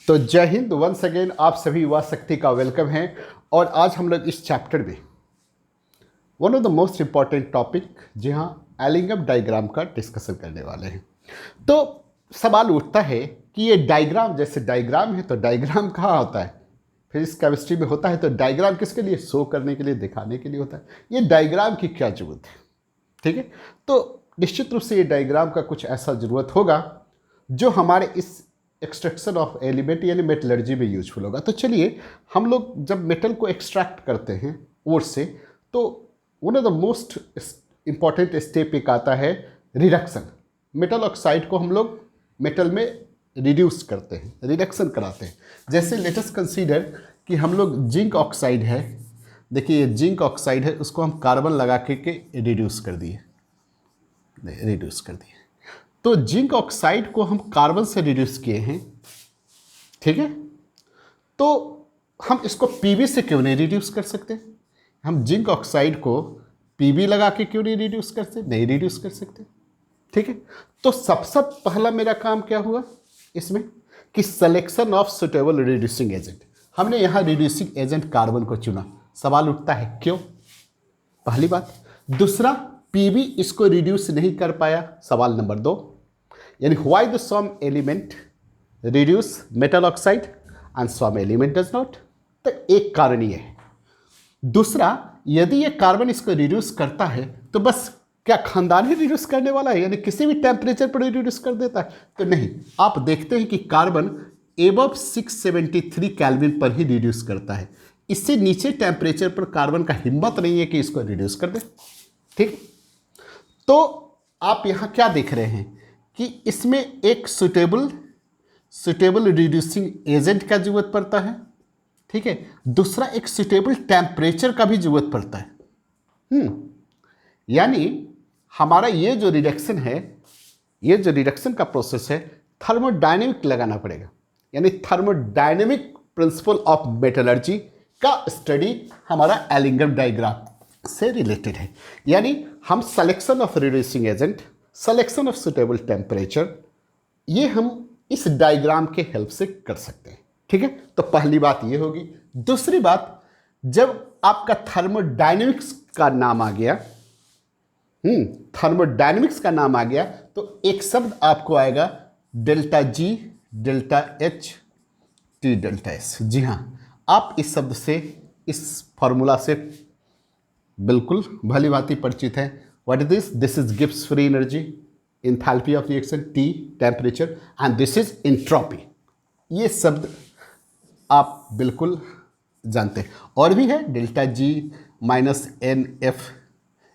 तो जय Hind, once again आप सभी युवा शक्ति का वेलकम है। और आज हम लोग इस चैप्टर में one of the most important topic, जी हाँ, एलिंगम डायग्राम का डिस्कशन करने वाले हैं। तो सवाल उठता है कि ये डायग्राम, जैसे डायग्राम है तो डायग्राम कहाँ होता है, फिजिक्स केमिस्ट्री में होता है तो डायग्राम किसके लिए, शो करने के लिए, दिखाने के लिए होता है। ये डायग्राम की क्या जरूरत है, ठीक है। तो निश्चित रूप से ये डायग्राम का कुछ ऐसा ज़रूरत होगा जो हमारे इस एक्सट्रैक्शन ऑफ एलिमेंट यानी मेटलर्जी में यूजफुल होगा। तो चलिए, हम लोग जब मेटल को एक्सट्रैक्ट करते हैं ओर से, तो one of the most important step एक आता है रिडक्शन। मेटल ऑक्साइड को हम लोग मेटल में रिड्यूस करते हैं, रिडक्शन कराते हैं। जैसे लेट अस कंसीडर कि हम लोग जिंक ऑक्साइड है, देखिए ये जिंक ऑक्साइड है, उसको हम कार्बन लगा के रिड्यूस कर दिए, तो जिंक ऑक्साइड को हम कार्बन से रिड्यूस किए हैं, ठीक है। तो हम इसको पीबी से क्यों नहीं रिड्यूस कर सकते? हम जिंक ऑक्साइड को पीबी लगा के क्यों नहीं रिड्यूस कर सकते? नहीं रिड्यूस कर सकते, ठीक है। तो सबसे पहला मेरा काम क्या हुआ इसमें कि selection of suitable reducing agent. हमने यहाँ रिड्यूसिंग एजेंट कार्बन को चुना। सवाल उठता है क्यों, पहली बात। दूसरा, पीबी इसको रिड्यूस नहीं कर पाया, सवाल नंबर 2, यानी why the some element reduce metal oxide and some element does not. तो एक कारण ये है। दूसरा, यदि ये कार्बन इसको रिड्यूस करता है तो बस क्या खानदान ही रिड्यूस करने वाला है, यानी किसी भी टेम्परेचर पर रिड्यूस कर देता है? तो नहीं, आप देखते हैं कि कार्बन एबव 673 केल्विन पर ही रिड्यूस करता है। इससे नीचे टेम्परेचर पर कार्बन का हिम्मत नहीं है कि इसको रिड्यूस कर दे, ठीक। तो आप यहाँ क्या देख रहे हैं कि इसमें एक सुटेबल रिड्यूसिंग एजेंट का जरूरत पड़ता है, ठीक है। दूसरा, एक सुटेबल टेम्परेचर का भी जरूरत पड़ता है। यानी हमारा ये जो रिडक्शन है, ये जो रिडक्शन का प्रोसेस है, थर्मोडायनेमिक लगाना पड़ेगा। यानी थर्मोडायनेमिक प्रिंसिपल ऑफ मेटलर्जी का स्टडी हमारा एलिंगम डायग्राम से रिलेटेड है। यानी हम selection of reducing agent, selection of suitable temperature, ये हम इस डायग्राम के हेल्प से कर सकते हैं, ठीक है। तो पहली बात ये होगी। दूसरी बात, जब आपका थर्मोडायनेमिक्स का नाम आ गया, थर्मोडायनेमिक्स का नाम आ गया, तो एक शब्द आपको आएगा delta G, delta H, T delta S. जी हाँ, आप इस शब्द से, इस फॉर्मूला से बिल्कुल भली भांति परिचित है। What is this? This is Gibbs free energy, enthalpy of reaction T, temperature, and this is entropy. ये शब्द आप बिल्कुल जानते हैं। और भी है delta G minus N F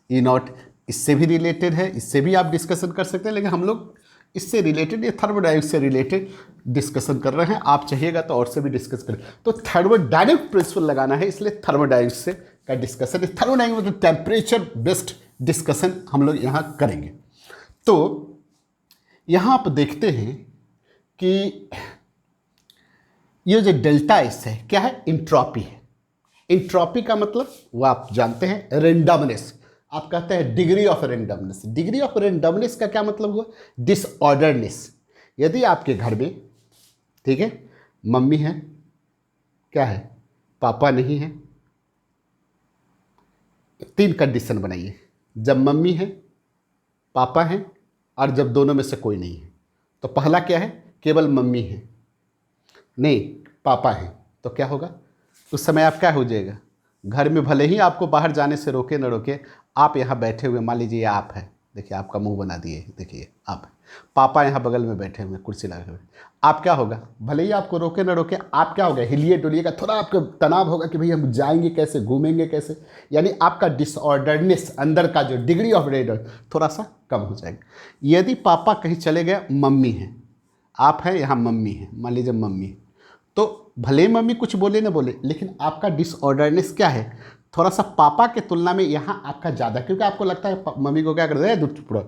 E naught, इससे भी रिलेटेड है, इससे भी आप डिस्कशन कर सकते हैं, लेकिन हम लोग इससे रिलेटेड, ये थर्मोडायनेमिक्स से रिलेटेड डिस्कशन कर रहे हैं। आप चाहिएगा तो और से भी डिस्कस करें। तो थर्मोडायनेमिक प्रिंसिपल लगाना है, इसलिए थर्मोडायनेमिक्स से का डिस्कशन, थर्मोडायनेमिक मतलब टेम्परेचर बेस्ड डिस्कशन हम लोग यहाँ करेंगे। तो यहाँ आप देखते हैं कि ये जो डेल्टा एस है, क्या है? इंट्रॉपी है। इंट्रॉपी का मतलब वो आप जानते हैं, रेंडमनेस। आप कहते हैं degree of randomness. Degree of randomness का क्या मतलब हुआ? डिसऑर्डरनेस। यदि आपके घर में, ठीक है, मम्मी है, क्या है, पापा नहीं है, 3 कंडीशन बनाइए। जब मम्मी है, पापा हैं, और जब दोनों में से कोई नहीं है। तो पहला क्या है? केवल मम्मी है, नहीं पापा है, तो क्या होगा? उस समय आप क्या हो जाएगा? घर में भले ही आपको बाहर जाने से रोके न रोके, आप यहाँ बैठे हुए, मान लीजिए आप है, देखिए आपका मुंह बना दिए, देखिए आप है, पापा यहाँ बगल में बैठे हुए कुर्सी लगा हुए, आप क्या होगा? भले ही आपको रोके न रोके, आप क्या होगा? हिलिए डुलिएगा, थोड़ा आपको तनाव होगा कि भाई हम जाएंगे कैसे, घूमेंगे कैसे। यानी आपका डिसऑर्डरनेस, अंदर का जो डिग्री ऑफ रेडर, थोड़ा सा कम हो जाएगा। यदि पापा कहीं चले गए, मम्मी है, आप हैं यहाँ, मम्मी है, मान लीजिए मम्मी है, तो भले ही मम्मी कुछ बोले ना बोले, लेकिन आपका डिसऑर्डरनेस क्या है? थोड़ा सा पापा के तुलना में यहाँ आपका ज़्यादा, क्योंकि आपको लगता है मम्मी को क्या करते हैं, दूध पूरा,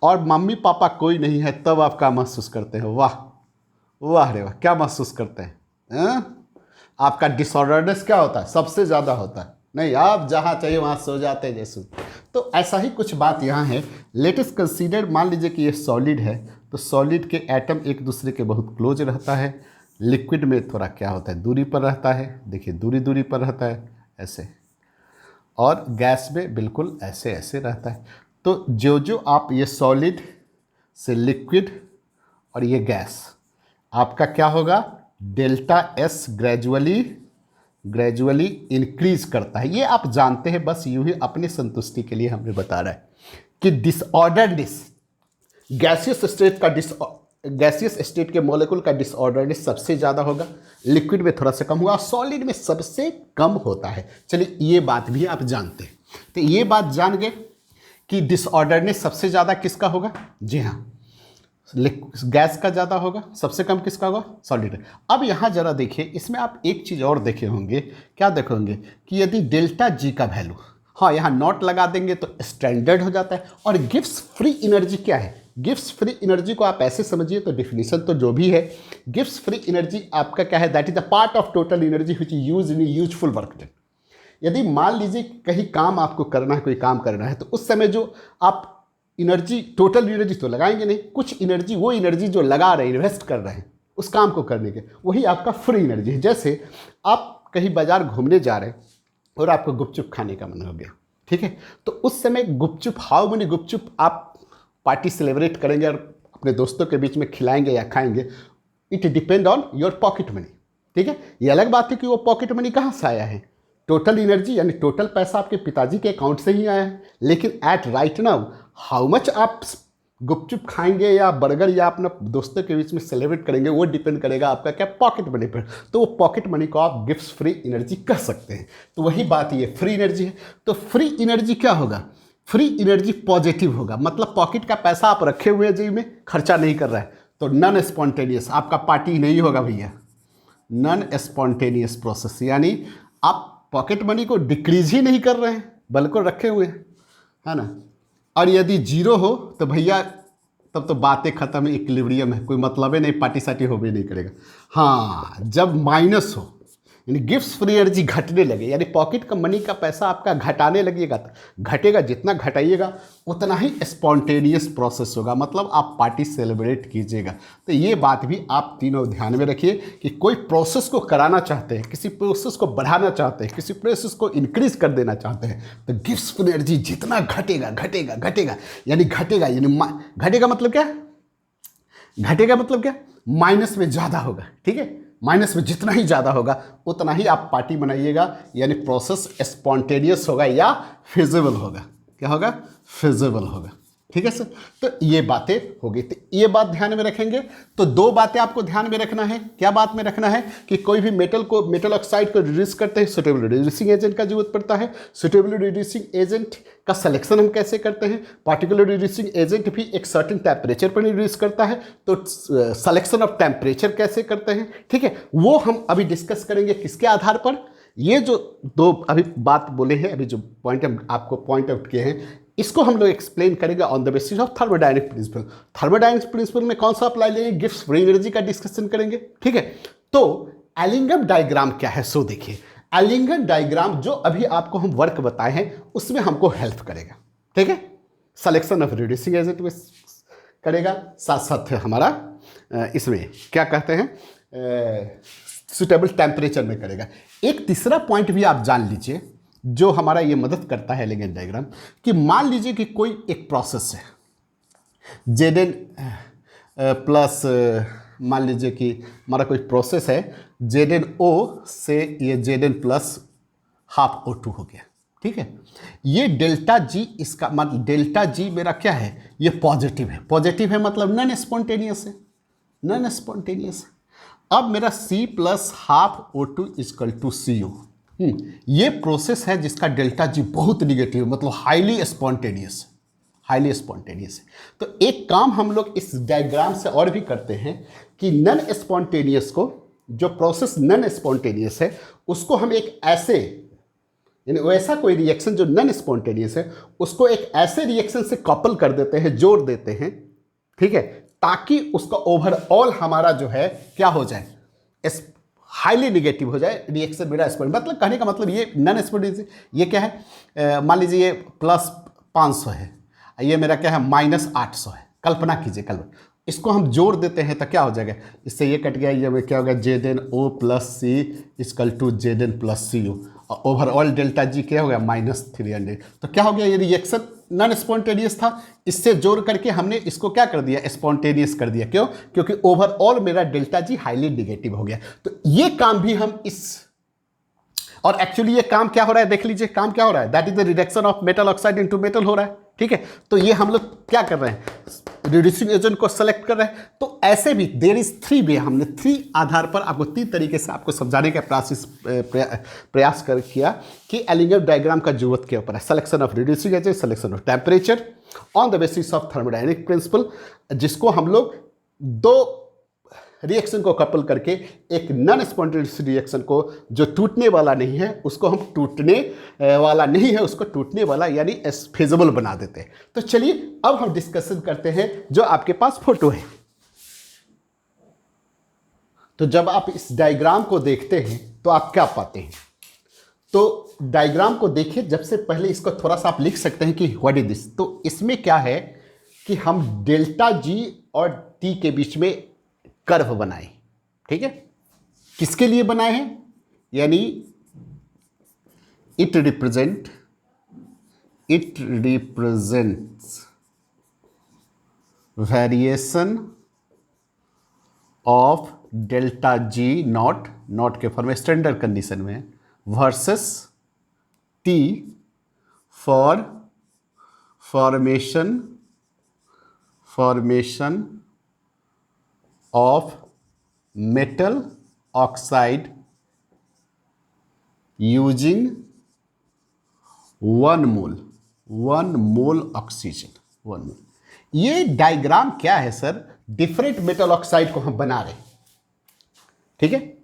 और मम्मी पापा कोई नहीं है, तब आप क्या महसूस करते हैं? वाह वाह रे वाह, क्या महसूस करते हैं? आपका डिसऑर्डरनेस क्या होता है? सबसे ज़्यादा होता है। नहीं, आप जहाँ चाहिए वहाँ सो जाते हैं जैसे। तो ऐसा ही कुछ बात यहाँ है। लेट अस कंसीडर, मान लीजिए कि ये सॉलिड है, तो सॉलिड के एटम एक दूसरे के बहुत क्लोज रहता है, लिक्विड में थोड़ा क्या होता है, दूरी पर रहता है, देखिए दूरी दूरी पर रहता है ऐसे, और गैस में बिल्कुल ऐसे ऐसे रहता है। तो जो जो आप ये सॉलिड से लिक्विड और ये गैस, आपका क्या होगा, डेल्टा एस ग्रेजुअली इंक्रीज करता है। ये आप जानते हैं, बस यूं ही अपनी संतुष्टि के लिए हमें बता रहा है कि डिसऑर्डरनेस, गैसियस स्टेट के मॉलिक्यूल का डिसऑर्डरनेस सबसे ज़्यादा होगा, लिक्विड में थोड़ा सा कम होगा, सॉलिड में सबसे कम होता है। चलिए ये बात भी आप जानते हैं। तो ये बात जान गए कि डिसऑर्डरनेस सबसे ज़्यादा किसका होगा, जी हाँ गैस का ज़्यादा होगा, सबसे कम किसका होगा, सॉलिड। अब यहाँ जरा देखिए, इसमें आप एक चीज़ और देखे होंगे, क्या देखेंगे कि यदि डेल्टा जी का वैल्यू, हाँ यहाँ नॉट लगा देंगे तो स्टैंडर्ड हो जाता है। और गिव्स फ्री एनर्जी क्या है, गिव्स फ्री एनर्जी को आप ऐसे समझिए, तो डिफिनीशन तो जो भी है, गिव्स फ्री एनर्जी आपका क्या है, that is the part of total energy which is used in useful work done. यदि मान लीजिए कहीं काम आपको करना है, कोई काम करना है, तो उस समय जो आप एनर्जी, टोटल एनर्जी तो लगाएंगे नहीं, कुछ एनर्जी, वो एनर्जी जो लगा रहे हैं, इन्वेस्ट कर रहे हैं उस काम को करने के, वही आपका फ्री एनर्जी है। जैसे आप कहीं बाजार घूमने जा रहे हैं और आपको गुपचुप खाने का मन हो गया, ठीक है, तो उस समय गुपचुप, हाउ मेनी गुपचुप आप पार्टी सेलिब्रेट करेंगे और अपने दोस्तों के बीच में खिलाएंगे या खाएंगे, it depend on your pocket money, ठीक है। ये अलग बात है कि वो पॉकेट मनी कहाँ से आया है, टोटल एनर्जी यानी टोटल पैसा आपके पिताजी के अकाउंट से ही आया है। लेकिन at right now how much आप गुपचुप खाएंगे या बर्गर या अपना दोस्तों के बीच में सेलिब्रेट करेंगे, वो डिपेंड करेगा आपका क्या, पॉकेट मनी पर। तो वो पॉकेट मनी को आप गिफ्ट फ्री एनर्जी कह सकते हैं। तो वही बात ये फ्री एनर्जी है। तो फ्री एनर्जी क्या होगा, फ्री एनर्जी पॉजिटिव होगा, मतलब पॉकेट का पैसा आप रखे हुए हैं जेब में, खर्चा नहीं कर रहा है, तो नॉन स्पॉन्टेनियस, आपका पार्टी नहीं होगा भैया, नॉन स्पॉन्टेनियस प्रोसेस, यानी आप पॉकेट मनी को डिक्रीज ही नहीं कर रहे हैं, बल्कि रखे हुए हैं, है ना। और यदि जीरो हो तो भैया तब तो बातें खत्म है, इक्विलिब्रियम है, कोई मतलब ही नहीं, पार्टी साटी हो भी नहीं करेगा। हाँ, जब माइनस हो यानी गिफ्ट्स फ्री एनर्जी घटने लगे, यानी पॉकेट का मनी का पैसा आपका घटाने लगेगा, घटेगा, जितना घटाइएगा उतना ही स्पॉन्टेनियस प्रोसेस होगा, मतलब आप पार्टी सेलिब्रेट कीजिएगा। तो ये बात भी आप तीनों ध्यान में रखिए कि कोई प्रोसेस को कराना चाहते हैं, किसी प्रोसेस को बढ़ाना चाहते हैं, किसी प्रोसेस को इंक्रीज कर देना चाहते हैं, तो गिफ्ट्स फ्री एनर्जी जितना घटेगा घटेगा घटेगा, यानी घटेगा, यानी घटेगा मतलब क्या, घटेगा मतलब क्या, माइनस में ज़्यादा होगा, ठीक है, माइनस में जितना ही ज़्यादा होगा उतना ही आप पार्टी बनाइएगा, यानी प्रोसेस स्पॉन्टेनियस होगा या फिजिबल होगा, क्या होगा, फिजिबल होगा, ठीक है सर। तो ये बातें हो गई, तो ये बात ध्यान में रखेंगे। तो दो बातें आपको ध्यान में रखना है, क्या बात में रखना है कि कोई भी मेटल ऑक्साइड को रिड्यूस करते हैं, सुटेबल रिड्यूसिंग एजेंट का जरूरत पड़ता है। सुटेबल रिड्यूसिंग एजेंट का सिलेक्शन हम कैसे करते हैं, पार्टिकुलर रिड्यूसिंग एजेंट भी एक सर्टेन टेम्परेचर पर रिड्यूस करता है, तो सिलेक्शन ऑफ टेम्परेचर कैसे करते हैं, ठीक है, वो हम अभी डिस्कस करेंगे। किसके आधार पर, ये जो दो अभी बात बोले हैं, अभी जो पॉइंट हम आपको पॉइंट आउट किए हैं, इसको हम लोग एक्सप्लेन करेंगे on the basis of thermodynamic principle. Thermodynamic principle में कौन सा अप्लाई लेंगे, गिब्स फ्री एनर्जी का डिस्कशन करेंगे, ठीक है। तो एलिंगम डायग्राम क्या है, सो देखिए, एलिंगम डायग्राम जो अभी आपको हम वर्क बताए हैं उसमें हमको हेल्प करेगा, ठीक है, सिलेक्शन ऑफ रिड्यूसिंग एजेंट में करेगा, साथ साथ हमारा इसमें क्या कहते हैं, सुटेबल टेम्परेचर में करेगा। एक तीसरा पॉइंट भी आप जान लीजिए जो हमारा ये मदद करता है एलिगेंट डायग्राम, कि मान लीजिए कि कोई एक प्रोसेस है, जेडेन प्लस, मान लीजिए कि हमारा कोई प्रोसेस है, जेडेन ओ से ये जेडेन प्लस हाफ O2 हो गया, ठीक है। ये डेल्टा जी, इसका मतलब डेल्टा जी मेरा क्या है, ये पॉजिटिव है, पॉजिटिव है मतलब नॉन स्पॉन्टेनियस है, नॉन स्पॉन्टेनियस है। अब मेरा C plus half O2 equal to CO, ये प्रोसेस है जिसका डेल्टा जी बहुत निगेटिव, मतलब हाईली स्पॉन्टेनियस, हाईली स्पॉन्टेनियस है। तो एक काम हम लोग इस डायग्राम से और भी करते हैं कि नॉन स्पॉन्टेनियस को, जो प्रोसेस नॉन स्पॉन्टेनियस है उसको हम एक ऐसे, यानी वैसा कोई रिएक्शन जो नॉन स्पॉन्टेनियस है उसको एक ऐसे रिएक्शन से कपल कर देते हैं, जोड़ देते हैं, ठीक है, ताकि उसका ओवरऑल हमारा जो है क्या हो जाए, हाईली निगेटिव हो जाए रिएक्शन मेरा स्पॉन्टेनियस। मतलब कहने का मतलब ये नॉन स्पॉन्टेनियस, ये क्या है, मान लीजिए ये प्लस 500 है, ये मेरा क्या है माइनस 800 है, कल्पना कीजिए, कल्पना, इसको हम जोड़ देते हैं तो क्या हो जाएगा, इससे ये कट गया, ये क्या होगा, Z N O plus C equal to Z N plus C U, और ओवरऑल डेल्टा जी क्या हो गया -300। तो क्या हो गया, ये रिएक्शन नॉन स्पॉन्टेनियस था, इससे जोड़ करके हमने इसको क्या कर दिया, स्पॉन्टेनियस कर दिया। क्यों? क्योंकि ओवरऑल मेरा डेल्टा जी हाईली निगेटिव हो गया। तो ये काम भी हम इस, और एक्चुअली ये काम क्या हो रहा है, देख लीजिए काम क्या हो रहा है, that is the reduction of metal oxide into metal हो रहा है। ठीक है, तो ये हम लोग क्या कर रहे हैं, रिड्यूसिंग एजेंट को सेलेक्ट कर रहे हैं। तो ऐसे भी देयर इज 3 वे, हमने 3 आधार पर आपको 3 तरीके से आपको समझाने का प्रयास किया कि एलिंगर डायग्राम का जरूरत के ऊपर है, selection of reducing agent, selection of temperature on the basis of thermodynamic principle, जिसको हम लोग 2 रिएक्शन को कपल करके एक नॉन स्पॉन्टेनियस रिएक्शन को, जो टूटने वाला नहीं है उसको हम टूटने वाला नहीं है उसको टूटने वाला यानी फिजिबल बना देते हैं। तो चलिए अब हम डिस्कशन करते हैं जो आपके पास फोटो है। तो जब आप इस डायग्राम को देखते हैं तो आप क्या पाते हैं, तो डायग्राम को देखिए, जब से पहले इसको थोड़ा सा आप लिख सकते हैं कि व्हाट इज दिस। तो इसमें क्या है कि हम डेल्टा जी और टी के बीच में कर्व बनाए। ठीक है, किसके लिए बनाए हैं, यानी it represents variation of delta G not के फॉर्म स्टैंडर्ड कंडीशन में versus T for formation of metal oxide using 1 mole oxygen, 1 मोल। ये डायग्राम क्या है सर, डिफरेंट मेटल ऑक्साइड को हम बना रहे हैं। ठीक है,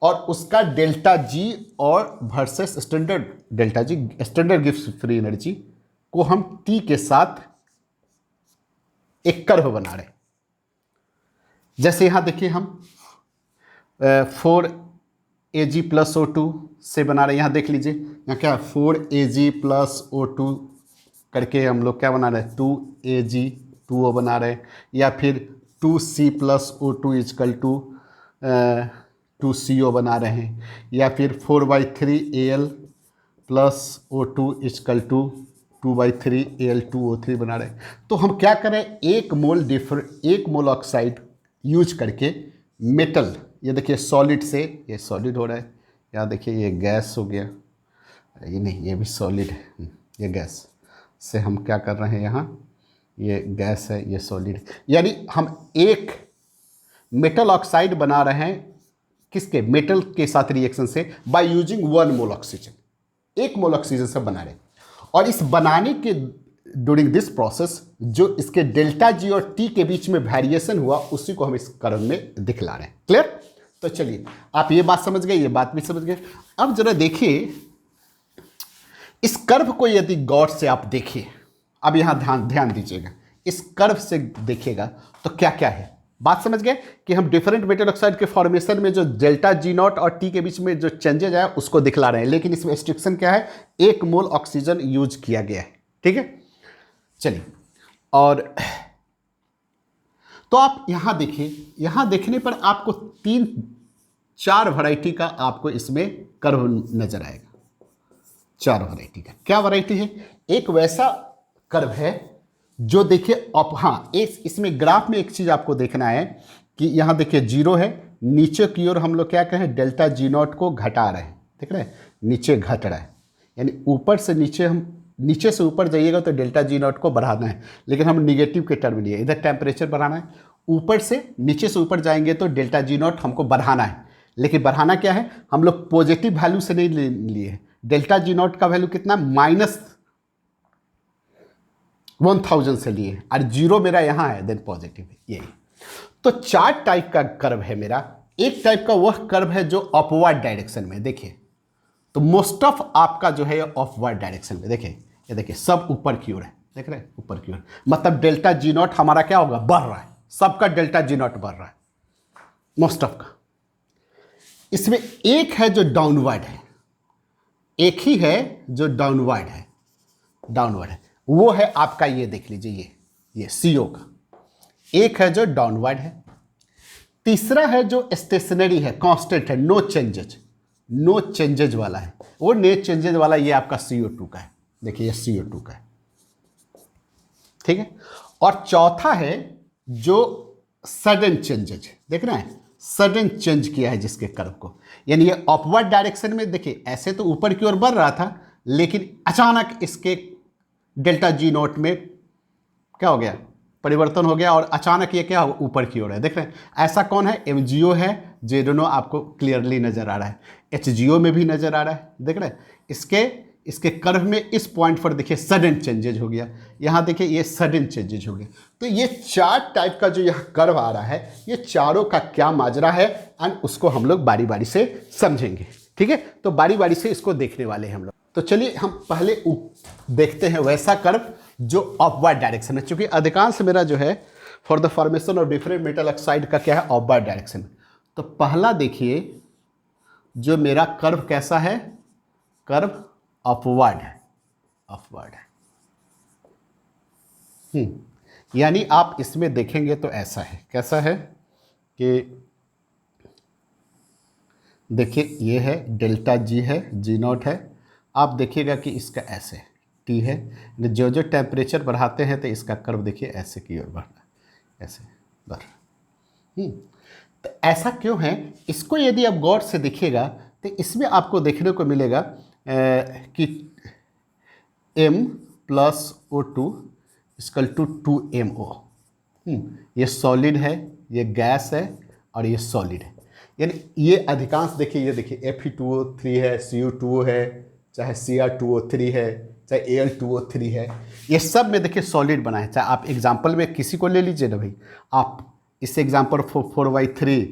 और उसका डेल्टा जी और versus standard delta G, standard gives free energy को हम टी के साथ एक कर्व बना रहे हैं। जैसे यहां देखिए हम 4Ag प्लस O2 से बना रहे हैं। यहाँ देख लीजिए, यहाँ क्या 4Ag प्लस O2 करके हम लोग क्या बना रहे हैं, 2Ag 2O बना रहे हैं, या फिर 2C plus O2 is equal to 2CO बना रहे हैं, या फिर 4/3Al plus O2 is equal to 2/3Al2O3 बना रहे हैं। तो हम क्या करें, एक मोल ऑक्साइड यूज करके मेटल, ये देखिए सॉलिड से ये सॉलिड हो रहा है, यहाँ देखिए ये गैस हो गया, ये नहीं ये भी सॉलिड है, ये गैस से हम क्या कर रहे हैं, यहाँ ये गैस है ये सॉलिड, यानी हम एक मेटल ऑक्साइड बना रहे हैं किसके, मेटल के साथ रिएक्शन से by using 1 mole oxygen, 1 mole oxygen से बना रहे हैं। और इस बनाने के ड्यूरिंग दिस प्रोसेस जो इसके डेल्टा जी और टी के बीच में वेरिएशन हुआ उसी को हम इस कर्व में दिखला रहे हैं। क्लियर? तो चलिए आप ये बात समझ गए, ये बात भी समझ गए। अब जरा देखिए इस कर्व को, यदि गौर से आप देखिए, अब यहां ध्यान दीजिएगा, इस कर्व से देखिएगा तो क्या क्या है, बात समझ गए कि हम डिफरेंट मेटल ऑक्साइड के फॉर्मेशन में जो डेल्टा जी नॉट और टी के बीच में जो चेंजेज है उसको दिखला रहे हैं, लेकिन इसमें रिस्ट्रिक्शन क्या है, 1 मोल ऑक्सीजन यूज किया गया है। ठीक है, चलिए, और तो आप यहां देखिए, यहां देखने पर आपको 3-4 वैरायटी का आपको इसमें कर्व नजर आएगा। 4 वैरायटी का, क्या वैरायटी है, एक वैसा कर्व है जो देखिए अब, हाँ इसमें ग्राफ में एक चीज आपको देखना है कि यहां देखिए 0 है, नीचे की ओर हम लोग क्या कहें, डेल्टा जी नॉट को घटा रहे हैं, देख रहे हैं नीचे घट रहा है, यानी ऊपर से नीचे, हम नीचे से ऊपर जाइएगा तो डेल्टा जी नॉट को बढ़ाना है, लेकिन हम निगेटिव के टर्म लिए, इधर टेम्परेचर बढ़ाना है, ऊपर से नीचे से ऊपर जाएंगे तो डेल्टा जी नॉट हमको बढ़ाना है, लेकिन बढ़ाना क्या है, हम लोग पॉजिटिव वैल्यू से नहीं लिए, डेल्टा जी नॉट का वैल्यू कितना, -1000 से लिए, और 0 मेरा यहाँ है, देन पॉजिटिव है, यही। तो 4 टाइप का कर्व है मेरा। एक टाइप का वह कर्व है जो अपवर्ड डायरेक्शन में, देखिए तो मोस्ट ऑफ आपका जो है अपवर्ड डायरेक्शन में, देखिए ये देखिए सब ऊपर की ओर है, देख रहे हैं ऊपर की ओर, मतलब डेल्टा जी नॉट हमारा क्या होगा, बढ़ रहा है, सबका डेल्टा जी नॉट बढ़ रहा है, मोस्ट ऑफ का। इसमें एक है जो डाउनवर्ड है, एक ही है जो डाउनवर्ड है, वो है आपका, ये देख लीजिए ये CO का, एक है जो डाउनवर्ड है, तीसरा है जो स्टेशनरी है, कांस्टेंट है, नो चेंजेज वाला है। वो नो चेंजेज वाला ये आपका CO2 का है, देखिए ये CO2 का है, ठीक है। और चौथा है जो सडन चेंजेज, देख रहे हैं, सडन चेंज किया है जिसके कर्व को, यानी ये अपवर्ड डायरेक्शन में, देखिए ऐसे तो ऊपर की ओर बढ़ रहा था, लेकिन अचानक इसके डेल्टा G नोट में क्या हो गया, परिवर्तन हो गया, और अचानक ये क्या ऊपर की ओर है, देख रहे हैं। ऐसा कौन है, MgO है, जेडोनो आपको क्लियरली नजर आ रहा है, HgO में भी नजर आ रहा है, देख रहे हैं। इसके कर्व में इस पॉइंट पर देखिए सडन चेंजेज हो गया, यहाँ देखिए ये सडन चेंजेज हो गया। तो ये 4 टाइप का जो यहाँ कर्व आ रहा है, ये चारों का क्या माजरा है, एंड उसको हम लोग बारी बारी से समझेंगे, ठीक है। तो बारी बारी से इसको देखने वाले हैं हम लोग। तो चलिए हम पहले देखते हैं वैसा कर्व जो अपवर्ड डायरेक्शन है, क्योंकि अधिकांश मेरा जो है for the formation of different metal oxide का क्या है, अपवर्ड डायरेक्शन। तो पहला देखिए जो मेरा कर्व कैसा है, कर्व अपवर्ड है, अपवर्ड है। यानी आप इसमें देखेंगे तो ऐसा है, कैसा है कि देखिए ये है डेल्टा G है, G नॉट है, आप देखिएगा कि इसका ऐसे T है, जो जो टेम्परेचर बढ़ाते हैं तो इसका कर्व देखिए ऐसे की ओर बढ़ रहा है, ऐसे बढ़ रहा। तो ऐसा क्यों है, इसको यदि आप गौर से देखिएगा तो इसमें आपको देखने को मिलेगा कि M + O2 = 2MO। ये सॉलिड है, ये गैस है, और ये सॉलिड है। यानी ये अधिकांश देखिए, ये देखिए Fe2O3 है, CO2 है, चाहे Cr2O3 है, चाहे Al2O3 है, ये सब में देखिए सॉलिड बना है। चाहे आप एग्जाम्पल में किसी को ले लीजिए ना भाई, आप इस example 4y3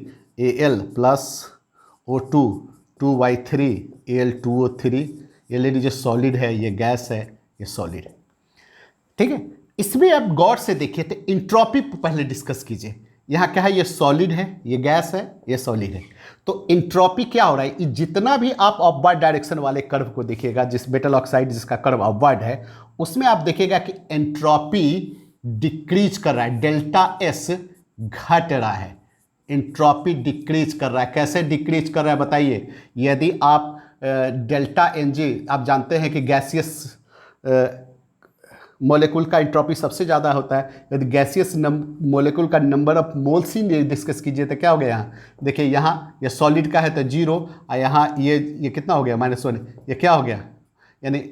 Al + O2 2y3 Al2O3, ये ले लीजिए सॉलिड है, ये गैस है, ये सॉलिड है, ठीक है। इसमें आप गौर से देखिए तो इंट्रॉपी पहले डिस्कस कीजिए। यहाँ क्या है, ये सॉलिड है, ये गैस है, ये सॉलिड है। तो इंट्रॉपी क्या हो रहा है, जितना भी आप अपवर्ड डायरेक्शन वाले कर्व को देखिएगा, जिस मेटल ऑक्साइड जिसका कर्व अपवर्ड है, उसमें आप देखिएगा कि एंट्रोपी डिक्रीज कर रहा है, डेल्टा S घट रहा है, एंट्रोपी डिक्रीज कर रहा है। कैसे डिक्रीज कर रहा है बताइए, यदि आप डेल्टा Ng, आप जानते हैं कि गैसियस मॉलिक्यूल का एंट्रोपी सबसे ज़्यादा होता है। यदि गैसियस मॉलिक्यूल का number of moles he discuss कीजिए तो क्या हो गया, यहाँ देखिए, यहाँ ये सॉलिड का है तो 0, और यहाँ ये कितना हो गया, -1, ये क्या हो गया, यानी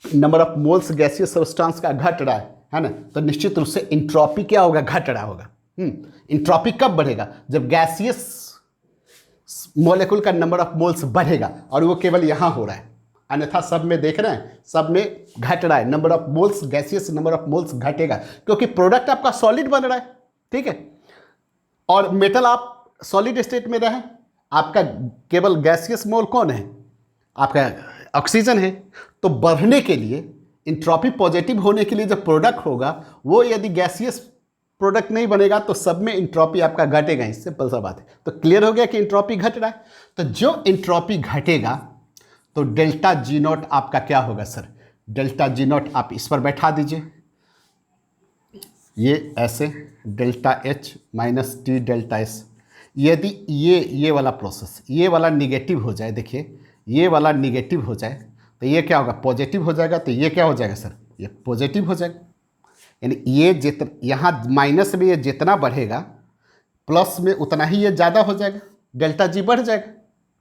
number of moles gaseous substance का घट रहा है ना। तो निश्चित रूप से एंट्रोपी क्या होगा, घट रहा होगा। एंट्रोपी कब बढ़ेगा, जब गैसियस मॉलिक्यूल का नंबर ऑफ मोल्स बढ़ेगा, और वो केवल यहाँ हो रहा है, अन्यथा सब में देख रहे हैं, सब में घट रहा है। Number of moles, gaseous number of moles घटेगा, क्योंकि प्रोडक्ट आपका सॉलिड बन रहा है, ठीक है। और मेटल आप सॉलिड स्टेट में रहे, आपका केवल गैसियस मोल कौन है, आपका ऑक्सीजन है। तो बढ़ने के लिए, एंट्रोपी पॉजिटिव होने के लिए जो प्रोडक्ट होगा, वो यदि गैसियस प्रोडक्ट नहीं बनेगा तो सब में एंट्रोपी आपका घटेगा ही, सिंपल सा बात है। तो क्लियर हो गया कि एंट्रोपी घट रहा है। तो जो एंट्रोपी घटेगा तो डेल्टा G नॉट आपका क्या होगा सर, डेल्टा G नॉट आप इस पर बैठा दीजिए, ये ऐसे delta H - T delta S। यदि ये वाला प्रोसेस, ये वाला निगेटिव हो जाए, देखिए ये वाला निगेटिव हो जाए तो ये क्या होगा, पॉजिटिव हो जाएगा। तो ये क्या हो जाएगा सर, ये पॉजिटिव हो जाएगा। यानी ये जितना यहाँ माइनस में ये जितना बढ़ेगा, प्लस में उतना ही ये ज़्यादा हो जाएगा, डेल्टा G बढ़ जाएगा,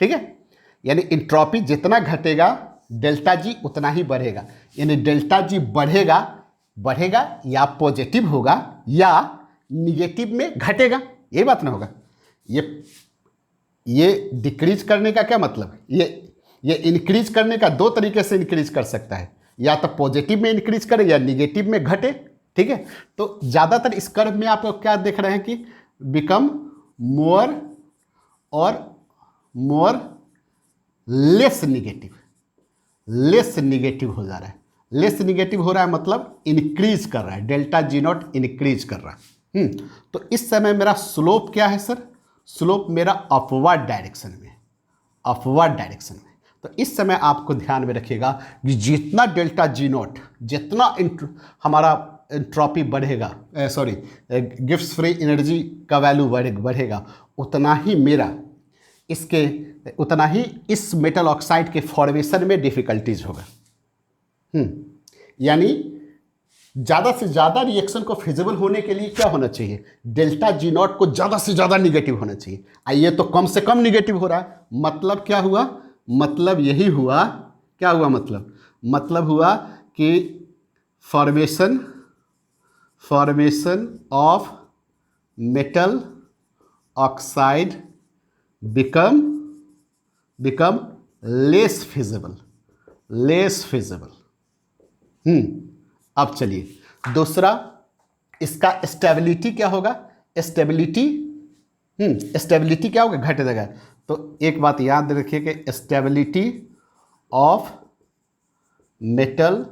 ठीक है। यानी एंट्रोपी जितना घटेगा, डेल्टा G उतना ही बढ़ेगा। यानी डेल्टा G बढ़ेगा या पॉजिटिव होगा या निगेटिव में घटेगा, ये बात ना होगा। ये डिक्रीज करने का क्या मतलब, ये इंक्रीज करने का 2 तरीके से इंक्रीज कर सकता है, या तो पॉजिटिव में इंक्रीज करे या निगेटिव में घटे, ठीक है। तो ज़्यादातर इस कर्व में आप क्या देख रहे हैं कि बिकम मोर और मोर लेस निगेटिव हो जा रहा है। लेस निगेटिव हो रहा है मतलब इंक्रीज कर रहा है, डेल्टा G नॉट इंक्रीज कर रहा है। तो इस समय मेरा स्लोप क्या है सर, स्लोप मेरा अपवर्ड डायरेक्शन में, अपवर्ड डायरेक्शन में। तो इस समय आपको ध्यान में रखिएगा कि जितना डेल्टा G नॉट, जितना हमारा एंट्रोपी बढ़ेगा, सॉरी गिब्स फ्री एनर्जी का वैल्यू बढ़ेगा, उतना ही इस मेटल ऑक्साइड के फॉर्मेशन में डिफ़िकल्टीज होगा। यानी ज़्यादा से ज़्यादा रिएक्शन को फिजिबल होने के लिए क्या होना चाहिए, डेल्टा जी नॉट को ज़्यादा से ज़्यादा निगेटिव होना चाहिए। ये तो कम से कम निगेटिव हो रहा है, मतलब क्या हुआ, मतलब यही हुआ, क्या हुआ मतलब हुआ कि formation of metal oxide become less feasible. अब चलिए दूसरा, इसका स्टेबिलिटी क्या होगा, स्टेबिलिटी क्या होगा, घट जाएगा। तो एक बात याद रखिए कि stability of metal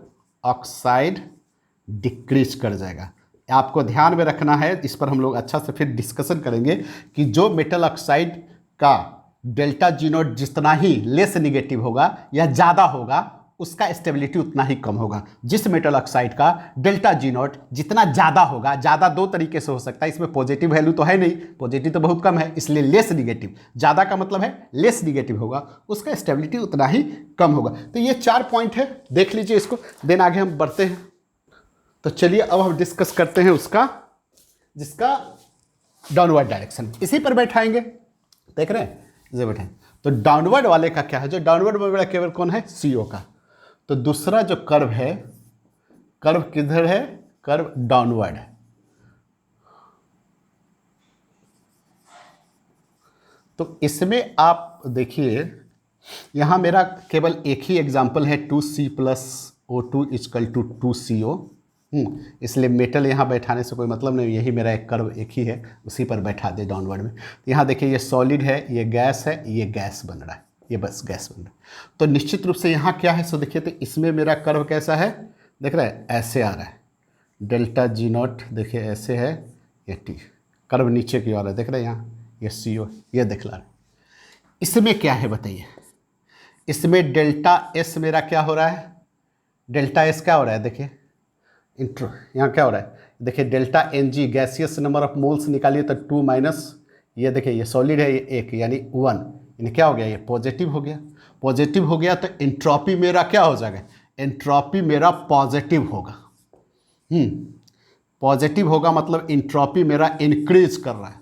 oxide decrease कर जाएगा। आपको ध्यान में रखना है, इस पर हम लोग अच्छा से फिर डिस्कशन करेंगे कि जो मेटल ऑक्साइड का डेल्टा जी नॉट जितना ही लेस निगेटिव होगा या ज़्यादा होगा, उसका स्टेबिलिटी उतना ही कम होगा। जिस मेटल ऑक्साइड का डेल्टा जी नॉट जितना ज़्यादा होगा, ज़्यादा दो तरीके से हो सकता है, इसमें पॉजिटिव वैल्यू तो है नहीं, पॉजिटिव तो बहुत कम है, इसलिए लेस निगेटिव, ज़्यादा का मतलब है लेस निगेटिव होगा, उसका स्टेबिलिटी उतना ही कम होगा। तो ये 4 पॉइंट है, देख लीजिए इसको, देन आगे हम बढ़ते हैं। तो चलिए अब हम डिस्कस करते हैं उसका, जिसका डाउनवर्ड डायरेक्शन, इसी पर बैठाएंगे, देख रहे हैं, इसे बैठाएंगे। तो डाउनवर्ड वाले का क्या है, जो डाउनवर्ड में वाला केवल कौन है, CO का। तो दूसरा जो कर्व है, कर्व किधर है, कर्व डाउनवर्ड है। तो इसमें आप देखिए, यहां मेरा केवल एक ही एग्जांपल है 2C + O2 = 2CO। इसलिए मेटल यहाँ बैठाने से कोई मतलब नहीं, यही मेरा एक कर्व एक ही है, उसी पर बैठा दे डाउनवर्ड में। तो यहाँ देखिए ये सॉलिड है, ये गैस है, ये गैस बन रहा है, ये बस गैस बन रहा है। तो निश्चित रूप से यहाँ क्या है, सो देखिए, तो इसमें मेरा कर्व कैसा है, देख रहे हैं, ऐसे आ रहा है, डेल्टा जी नॉट देखिए ऐसे है, ये T कर्व नीचे की ओर है, देख रहे हैं यहाँ ये CO, ये दिखला रहा है। इसमें क्या है बताइए, इसमें डेल्टा S मेरा क्या हो रहा है, डेल्टा S क्या हो रहा है, देखिए इंट्रो, यहाँ क्या हो रहा है, देखिए delta Ng gaseous number of moles निकालिए तो 2 माइनस, ये देखिए ये सॉलिड है, ये 1 यानी 1, यानी क्या हो गया, ये पॉजिटिव हो गया। पॉजिटिव हो गया तो एंट्रोपी मेरा क्या हो जाएगा, एंट्रोपी मेरा पॉजिटिव होगा। पॉजिटिव होगा मतलब एंट्रोपी मेरा इंक्रीज कर रहा है,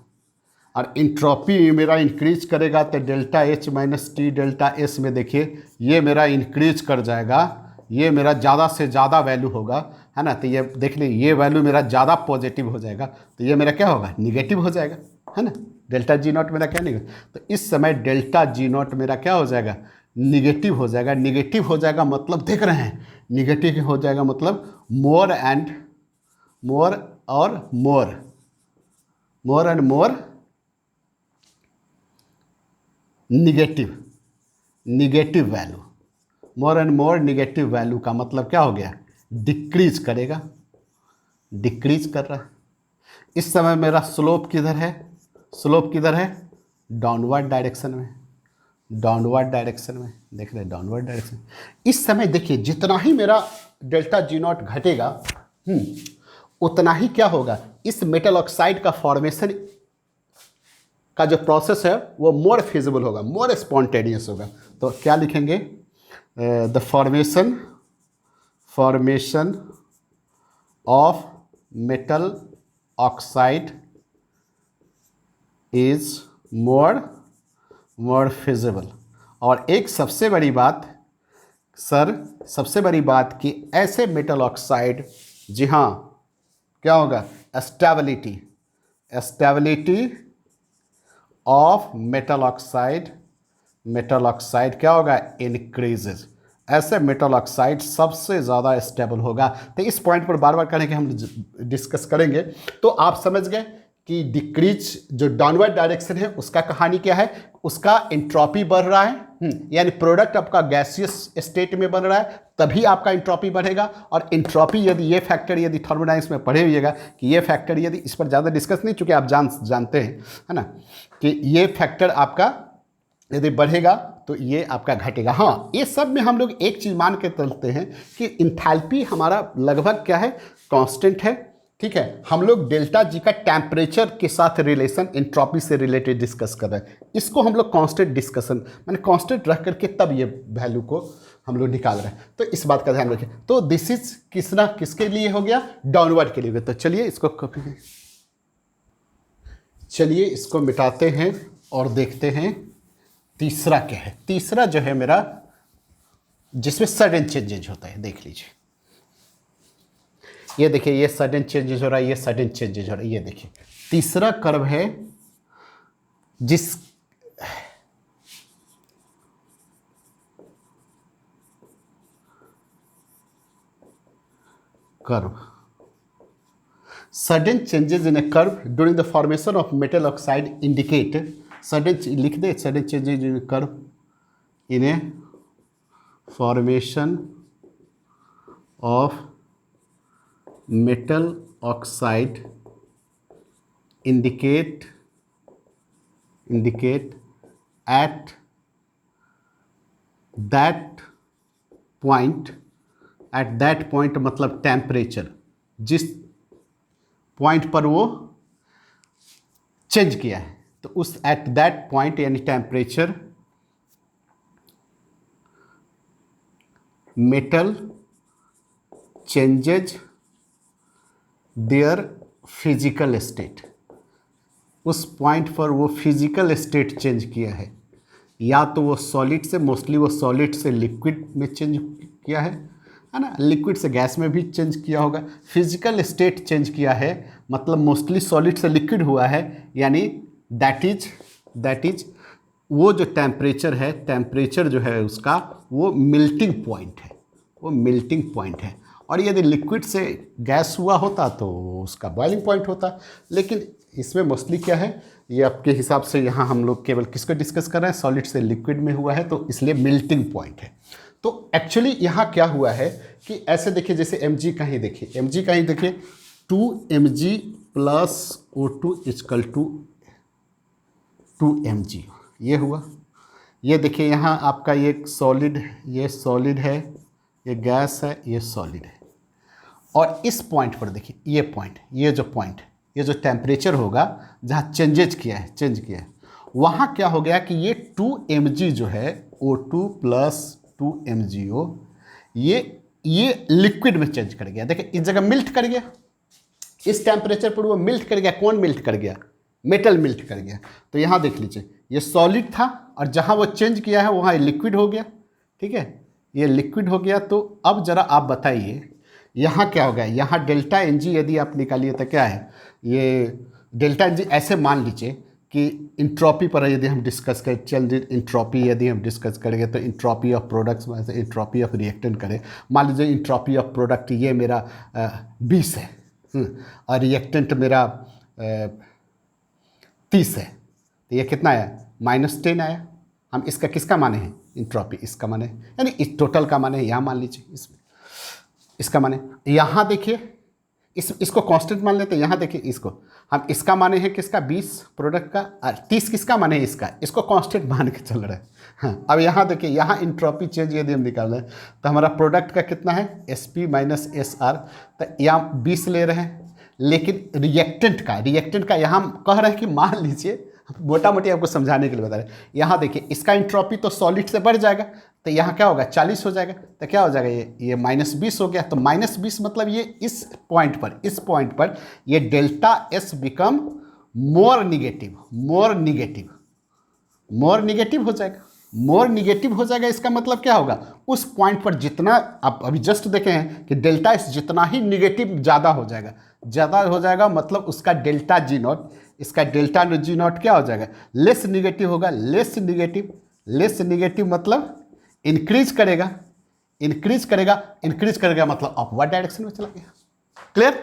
और एंट्रोपी मेरा इंक्रीज करेगा तो delta H - T delta S में देखिए ये मेरा इंक्रीज कर जाएगा, ये मेरा ज़्यादा से ज़्यादा वैल्यू होगा, है ना। तो ये देख लीजिए, ये वैल्यू मेरा ज़्यादा पॉजिटिव हो जाएगा, तो ये मेरा क्या होगा, निगेटिव हो जाएगा, है ना। डेल्टा जी नॉट मेरा क्या निगेटिव, तो इस समय डेल्टा जी नॉट मेरा क्या हो जाएगा, निगेटिव हो जाएगा। निगेटिव हो जाएगा मतलब देख रहे हैं, निगेटिव हो जाएगा मतलब more and more negative value, more and more negative value का मतलब क्या हो गया, डिक्रीज करेगा, डिक्रीज कर रहा है। इस समय मेरा स्लोप किधर है, स्लोप किधर है, डाउनवर्ड डायरेक्शन में, डाउनवर्ड डायरेक्शन में, देख रहे हैं डाउनवर्ड डायरेक्शन। इस समय देखिए जितना ही मेरा डेल्टा जी नॉट घटेगा, उतना ही क्या होगा, इस मेटल ऑक्साइड का फॉर्मेशन का जो प्रोसेस है वो मोर फिजिबल होगा, मोर स्पॉन्टेनियस होगा। तो क्या लिखेंगे, the formation of metal oxide is more feasible. और एक सबसे बड़ी बात सर, सबसे बड़ी बात कि ऐसे मेटल ऑक्साइड, जी हाँ क्या होगा, स्टेबिलिटी ऑफ मेटल ऑक्साइड क्या होगा, इंक्रीजेज। ऐसे मेटल ऑक्साइड सबसे ज़्यादा स्टेबल होगा। तो इस पॉइंट पर बार बार करेंगे, हम डिस्कस करेंगे। तो आप समझ गए कि डिक्रीज जो डाउनवर्ड डायरेक्शन है उसका कहानी क्या है, उसका एंट्रोपी बढ़ रहा है, यानी प्रोडक्ट आपका गैसियस स्टेट में बन रहा है तभी आपका एंट्रोपी बढ़ेगा। और एंट्रोपी यदि ये फैक्टर, यदि थर्मोडायनामिक्स में पढ़े हुइएगा कि ये फैक्टर, यदि इस पर ज़्यादा डिस्कस नहीं, चूँकि आप जानते हैं, है ना, कि ये फैक्टर आपका यदि बढ़ेगा तो ये आपका घटेगा। हाँ, ये सब में हम लोग एक चीज़ मान के चलते हैं कि इंथैल्पी हमारा लगभग क्या है, कांस्टेंट है। ठीक है, हम लोग डेल्टा जी का टेम्परेचर के साथ रिलेशन एंट्रोपी से रिलेटेड डिस्कस कर रहे हैं। इसको हम लोग कांस्टेंट डिस्कशन मैंने कांस्टेंट रख करके तब ये वैल्यू को हम लोग निकाल रहे हैं। तो इस बात का ध्यान रखें। तो दिस इज किसके लिए हो गया, डाउनवर्ड के लिए हो गया। तो चलिए इसको कॉपी, चलिए इसको मिटाते हैं और देखते हैं तीसरा क्या है। तीसरा जो है मेरा, जिसमें सडन चेंजेज होता है, देख लीजिए। ये देखिए, ये सडन चेंजेज हो रहा है, ये सडन चेंजेज हो रहा है। ये देखिए तीसरा कर्व है जिस curve sudden changes in a curve during the formation of metal oxide indicate लिख दे, sudden changes in a curve in a formation of metal oxide indicate at that point मतलब टेम्परेचर, जिस पॉइंट पर वो change किया है, तो उस at that point यानी temperature metal changes their physical state. उस पॉइंट पर वो फिजिकल स्टेट चेंज किया है, या तो वो सॉलिड से, मोस्टली वो सॉलिड से लिक्विड में चेंज किया है ना, लिक्विड से गैस में भी चेंज किया होगा। फिजिकल स्टेट चेंज किया है मतलब मोस्टली सॉलिड से लिक्विड हुआ है, यानी दैट इज वो जो टेम्परेचर है, टेम्परेचर जो है उसका वो मेल्टिंग पॉइंट है, वो मेल्टिंग पॉइंट है। और यदि लिक्विड से गैस हुआ होता तो उसका बॉइलिंग पॉइंट होता। लेकिन इसमें मोस्टली क्या है, ये आपके हिसाब से यहाँ हम लोग केवल किसको डिस्कस कर रहे हैं, सॉलिड से लिक्विड में हुआ है, तो इसलिए मेल्टिंग पॉइंट है। तो एक्चुअली यहाँ क्या हुआ है कि ऐसे देखिए, जैसे mg कहीं देखिए 2mg plus O2 equal to 2mg, ये हुआ। ये देखिए यहाँ आपका ये सॉलिड है, ये गैस है, ये सॉलिड है। और इस पॉइंट पर देखिए, ये जो टेम्परेचर होगा जहाँ चेंज किया है, वहाँ क्या हो गया कि ये 2mg जो है O2 प्लस 2mgO, ये लिक्विड में चेंज कर गया। देखिए इस जगह मिल्ट कर गया, इस टेम्परेचर पर वो मिल्ट कर गया। कौन मिल्ट कर गया, मेटल मिल्ट कर गया। तो यहाँ देख लीजिए, ये सॉलिड था और जहाँ वो चेंज किया है वहाँ लिक्विड हो गया। ठीक है, ये लिक्विड हो गया। तो अब जरा आप बताइए यहाँ क्या हो गया। यहाँ डेल्टा एन जी यदि आप निकालिए तो क्या है, ये डेल्टा एन जी ऐसे मान लीजिए कि इंट्रॉपी पर यदि हम डिस्कस करें, इंट्रॉपी यदि हम डिस्कस करेंगे तो इंट्रॉपी ऑफ प्रोडक्ट्स में से इंट्रॉपी ऑफ रिएक्टेंट करें। मान लीजिए इंट्रॉपी ऑफ प्रोडक्ट ये मेरा 20 है और रिएक्टेंट मेरा 30 है, तो ये कितना आया, -10 आया। हम इसका किसका माने हैं, इंट्रॉपी, इसका माने यानी इस टोटल का माने यहाँ मान लीजिए, इसमें इसका माने। यहाँ देखिए इसको कांस्टेंट मान लेते हैं। यहाँ देखिए इसको हम इसका माने हैं किसका, 20 प्रोडक्ट का, और 30 किसका माने है, इसको कांस्टेंट मान के चल रहे हैं। हाँ, अब यहाँ देखिए, यहाँ इंट्रॉपी चेंज यदि हम निकाल रहे हैं तो हमारा प्रोडक्ट का कितना है, SP माइनस SR। तो यहाँ 20 ले रहे हैं, लेकिन रिएक्टेंट का यहाँ हम कह रहे हैं कि मान लीजिए, मोटा मोटी आपको समझाने के लिए बता रहे हैं। यहाँ देखिए इसका इंट्रॉपी तो सॉलिड से बढ़ जाएगा, तो यहाँ क्या होगा, 40 हो जाएगा। तो क्या हो जाएगा, ये -20 हो गया। तो -20 मतलब ये इस पॉइंट पर ये delta S become more negative हो जाएगा। इसका मतलब क्या होगा, उस पॉइंट पर जितना आप अभी जस्ट देखे हैं कि डेल्टा S जितना ही निगेटिव ज़्यादा हो जाएगा, मतलब उसका डेल्टा G नॉट, इसका डेल्टा G नॉट क्या हो जाएगा, लेस निगेटिव होगा। लेस निगेटिव मतलब इंक्रीज करेगा मतलब अपवर्ड डायरेक्शन में चला गया। क्लियर?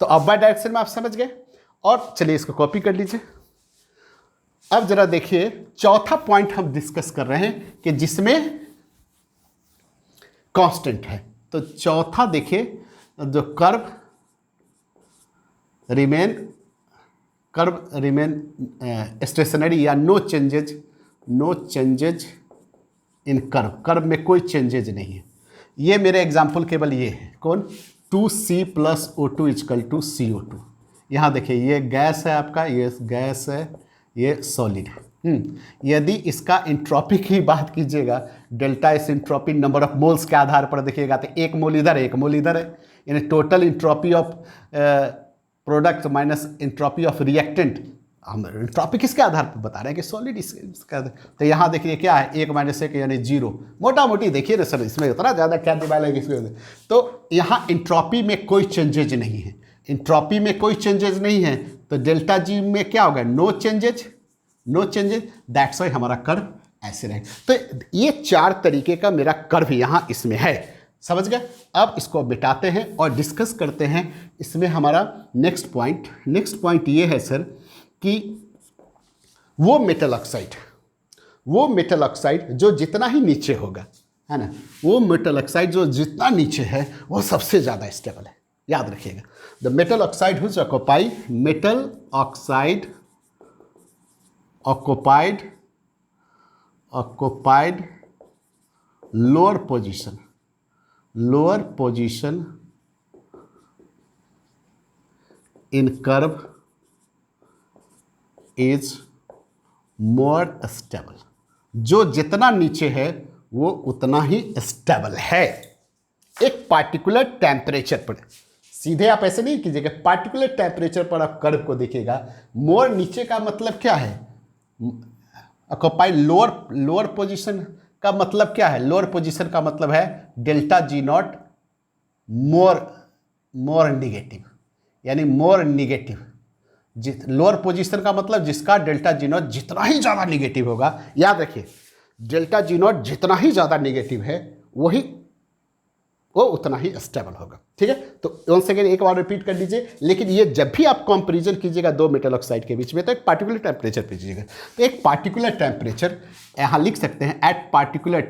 तो अपवर्ड डायरेक्शन में आप समझ गए। और चलिए इसको कॉपी कर लीजिए। अब जरा देखिए, चौथा पॉइंट हम डिस्कस कर रहे हैं कि जिसमें कांस्टेंट है। तो चौथा देखिए, जो कर्व रिमेन स्टेशनरी या no changes no changes in curve, curve में कोई चेंजेज नहीं है। ये मेरे एग्जाम्पल केवल ये है, कौन, 2C + O2 = CO2। यहाँ देखिए ये गैस है आपका, ये गैस है, ये सॉलिड है। यदि इसका इंट्रॉपी की बात कीजिएगा, delta S entropy number of moles के आधार पर देखिएगा तो एक मोल इधर है, एक मोल इधर है, यानी total entropy of product minus entropy of reactant, हम इंट्रॉपी किसके आधार पर बता रहे हैं कि सॉलिड इसका। तो यहाँ देखिए क्या है, 1 - 1 यानी 0, मोटा मोटी देखिए ना सर, इसमें उतना ज़्यादा क्या दिमाग है इसमें। तो यहाँ इंट्रॉपी में कोई चेंजेज नहीं है, इंट्रॉपी में कोई चेंजेज नहीं है, तो डेल्टा जी में क्या होगा, no changes, no changes, that's why हमारा कर्व ऐसे रहेगा। तो ये 4 तरीके का मेरा कर्व यहाँ इसमें है, समझ गए। अब इसको बिठाते हैं और डिस्कस करते हैं। इसमें हमारा नेक्स्ट पॉइंट ये है सर कि वो मेटल ऑक्साइड जो जितना ही नीचे होगा, है ना, वो मेटल ऑक्साइड जो जितना नीचे है वो सबसे ज़्यादा स्टेबल है, याद रखिएगा। The metal oxide whose occupy, metal oxide occupied lower position in curve is more stable। जो जितना नीचे है वो उतना ही स्टेबल है एक पार्टिकुलर टेम्परेचर पर। सीधे आप ऐसे नहीं कीजिएगा, पार्टिकुलर टेम्परेचर पर आप कर्व को देखिएगा। मोर नीचे का मतलब क्या है, ऑक्यूपाइड लोअर पोजीशन का मतलब क्या है, लोअर पोजीशन का मतलब है delta ji not more negative, यानी मोर निगेटिव। लोअर पोजीशन का मतलब जिसका डेल्टा जी नॉट जितना ही ज़्यादा निगेटिव होगा, याद रखिए डेल्टा जी नॉट जितना ही ज़्यादा निगेटिव है वो उतना ही स्टेबल होगा, ठीक है। तो once again एक बार रिपीट कर लीजिए। लेकिन ये जब भी आप कंपैरिजन कीजिएगा दो मेटल ऑक्साइड के बीच में, तो एक पार्टिकुलर टेम्परेचर पे कीजिएगा। तो एक पार्टिकुलर टेम्परेचर यहाँ लिख सकते हैं, एट पार्टिकुलर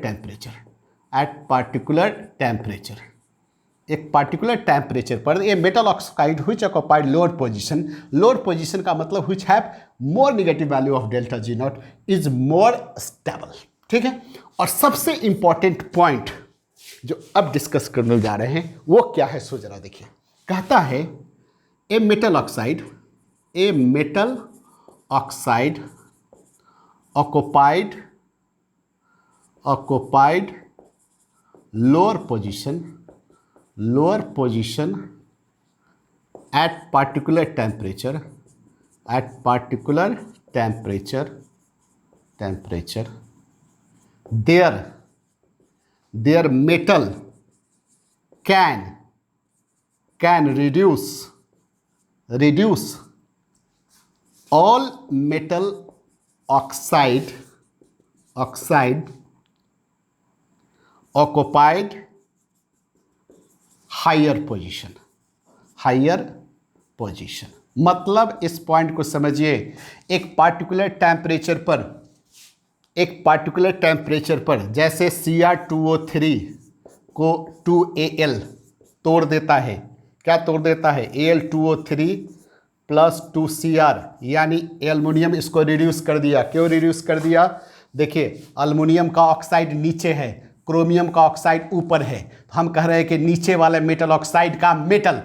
टेम्परेचर पर ये metal oxide which occupied lower position का मतलब which have more negative value of delta G not is more stable, ठीक है। और सबसे इंपॉर्टेंट पॉइंट जो अब डिस्कस करने जा रहे हैं वो क्या है, सो जरा देखिए। कहता है a metal oxide occupied lower position eight particular temperature their metal can reduce all metal oxide occupied higher position। मतलब इस पॉइंट को समझिए, एक पार्टिकुलर टेम्परेचर पर जैसे Cr2O3 को 2Al तोड़ देता है, क्या तोड़ देता है, Al2O3 + 2Cr, यानी एल्युमिनियम इसको रिड्यूस कर दिया। क्यों रिड्यूस कर दिया, देखिए एल्युमिनियम का ऑक्साइड नीचे है, क्रोमियम का ऑक्साइड ऊपर है। तो हम कह रहे हैं कि नीचे वाले मेटल ऑक्साइड का मेटल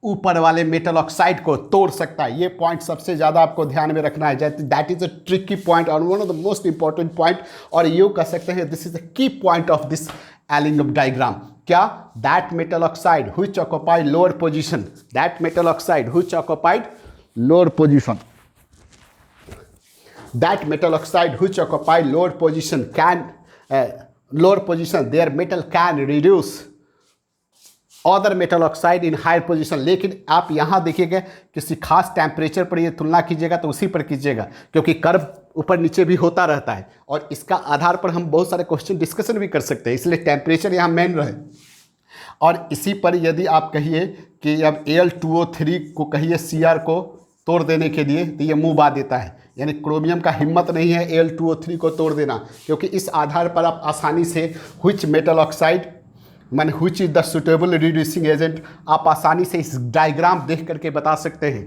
ऊपर वाले मेटल ऑक्साइड को तोड़ सकता है। ये पॉइंट सबसे ज़्यादा आपको ध्यान में रखना है। That is a tricky point और one of the most important point, और ये कह सकते हैं this is the key point of this Ellingham diagram. क्या, that metal oxide which occupied lower position, there metal can reduce other metal oxide in higher position. लेकिन आप यहाँ देखिएगा किसी खास टेम्परेचर पर ये तुलना कीजिएगा तो उसी पर कीजिएगा, क्योंकि कर्व ऊपर नीचे भी होता रहता है और इसका आधार पर हम बहुत सारे क्वेश्चन डिस्कशन भी कर सकते हैं, इसलिए टेम्परेचर यहाँ मेन रहे। और इसी पर यदि आप कहिए कि अब Al2O3 को कहिए Cr को तोड़ देने के लिए, तो ये मुँह बा देता है, यानी क्रोमियम का हिम्मत नहीं है Al2O3 को तोड़ देना, क्योंकि इस आधार पर आप आसानी से व्हिच मेटल ऑक्साइड मैंने which is the suitable reducing agent, आप आसानी से इस डायग्राम देख करके बता सकते हैं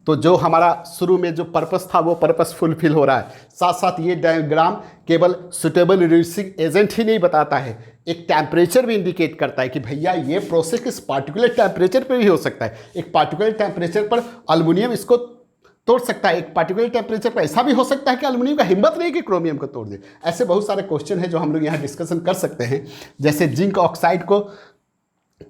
तो जो हमारा शुरू में जो पर्पस था वो पर्पस फुलफिल हो रहा है। साथ साथ ये डायग्राम केवल सुटेबल रिड्यूसिंग एजेंट ही नहीं बताता है, एक टेम्परेचर भी इंडिकेट करता है कि भैया ये प्रोसेस किस पार्टिकुलर टेम्परेचर पर भी हो सकता है। एक पार्टिकुलर टेम्परेचर पर अल्युमिनियम इसको तोड़ सकता है, एक पार्टिकुलर टेम्परेचर पर ऐसा भी हो सकता है कि अल्युमिनियम का हिम्मत नहीं कि क्रोमियम को तोड़ दे। ऐसे बहुत सारे क्वेश्चन हैं जो हम लोग यहाँ डिस्कशन कर सकते हैं। जैसे जिंक ऑक्साइड को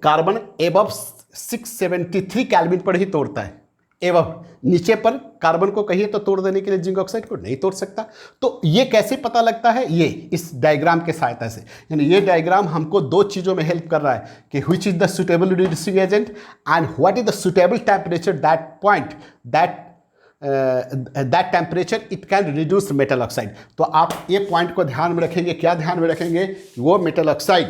कार्बन एबव 673 केल्विन पर ही तोड़ता है, एवं नीचे पर कार्बन को कहिए तो तोड़ देने के लिए जिंक ऑक्साइड को नहीं तोड़ सकता। तो ये कैसे पता लगता है, ये इस डायग्राम के सहायता से। यानी ये डायग्राम हमको दो चीज़ों में हेल्प कर रहा है कि which is the suitable reducing agent and what is the suitable temperature that point that temperature it can reduce metal oxide. तो आप ये पॉइंट को ध्यान में रखेंगे, क्या ध्यान में रखेंगे, वो मेटल ऑक्साइड,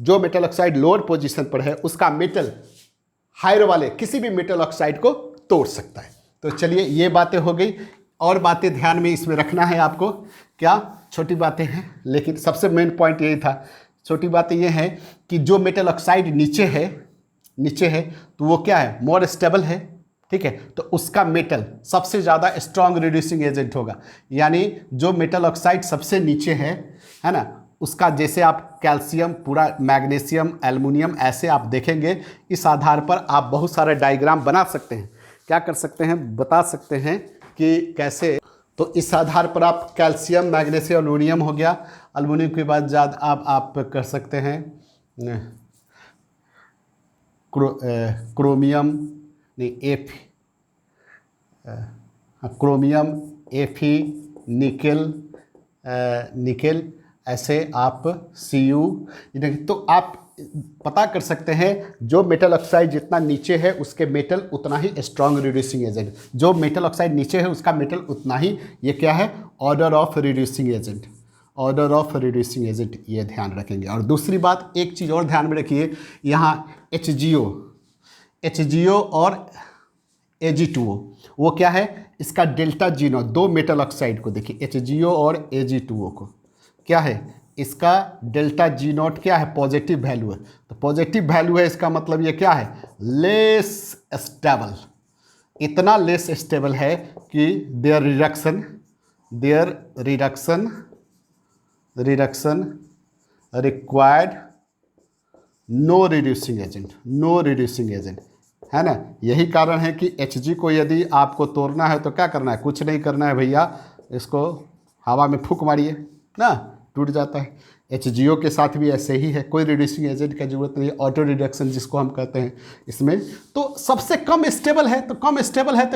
जो मेटल ऑक्साइड लोअर पोजीशन पर है उसका मेटल हायर वाले किसी भी मेटल ऑक्साइड को तोड़ सकता है। तो चलिए ये बातें हो गई, और बातें ध्यान में इसमें रखना है आपको। क्या छोटी बातें हैं, लेकिन सबसे मेन पॉइंट यही था। छोटी बातें ये हैं कि जो मेटल ऑक्साइड नीचे है तो वो क्या है, मोर स्टेबल है, ठीक है। तो उसका मेटल सबसे ज़्यादा स्ट्रॉन्ग रिड्यूसिंग एजेंट होगा। यानी जो मेटल ऑक्साइड सबसे नीचे है ना, उसका जैसे आप कैल्शियम, पूरा मैग्नीशियम, एल्युमिनियम, ऐसे आप देखेंगे। इस आधार पर आप बहुत सारे डायग्राम बना सकते हैं। क्या कर सकते हैं, बता सकते हैं कि कैसे। तो इस आधार पर आप कैल्शियम, मैग्नीशियम, एल्युमिनियम हो गया। एल्युमिनियम के बाद ज़्यादा आप कर सकते हैं क्रोमियम, नहीं क्रोमियम, एफी, निकेल, ऐसे आप Cu। तो आप पता कर सकते हैं जो मेटल ऑक्साइड जितना नीचे है उसके मेटल उतना ही स्ट्रॉन्ग रिड्यूसिंग एजेंट, जो मेटल ऑक्साइड नीचे है उसका मेटल उतना ही, ये क्या है, order of reducing agent, order of reducing agent, ये ध्यान रखेंगे। और दूसरी बात, एक चीज़ और ध्यान में रखिए, यहाँ HgO और Ag2O, वो क्या है, इसका डेल्टा जी नॉट, दो मेटल ऑक्साइड को देखिए HgO और Ag2O को, क्या है, इसका डेल्टा जी नॉट क्या है, पॉजिटिव वैल्यू है। तो पॉजिटिव वैल्यू है, इसका मतलब ये क्या है, लेस स्टेबल, इतना लेस स्टेबल है कि their reduction required no reducing agent, है ना। यही कारण है कि Hg को यदि आपको तोड़ना है तो क्या करना है, कुछ नहीं करना है भैया, इसको हवा में फूंक मारिए ना, टूट जाता है। HgO के साथ भी ऐसे ही है, कोई रिड्यूसिंग एजेंट की जरूरत नहीं है, ऑटो रिडक्शन जिसको हम कहते हैं इसमें। तो सबसे कम स्टेबल है, तो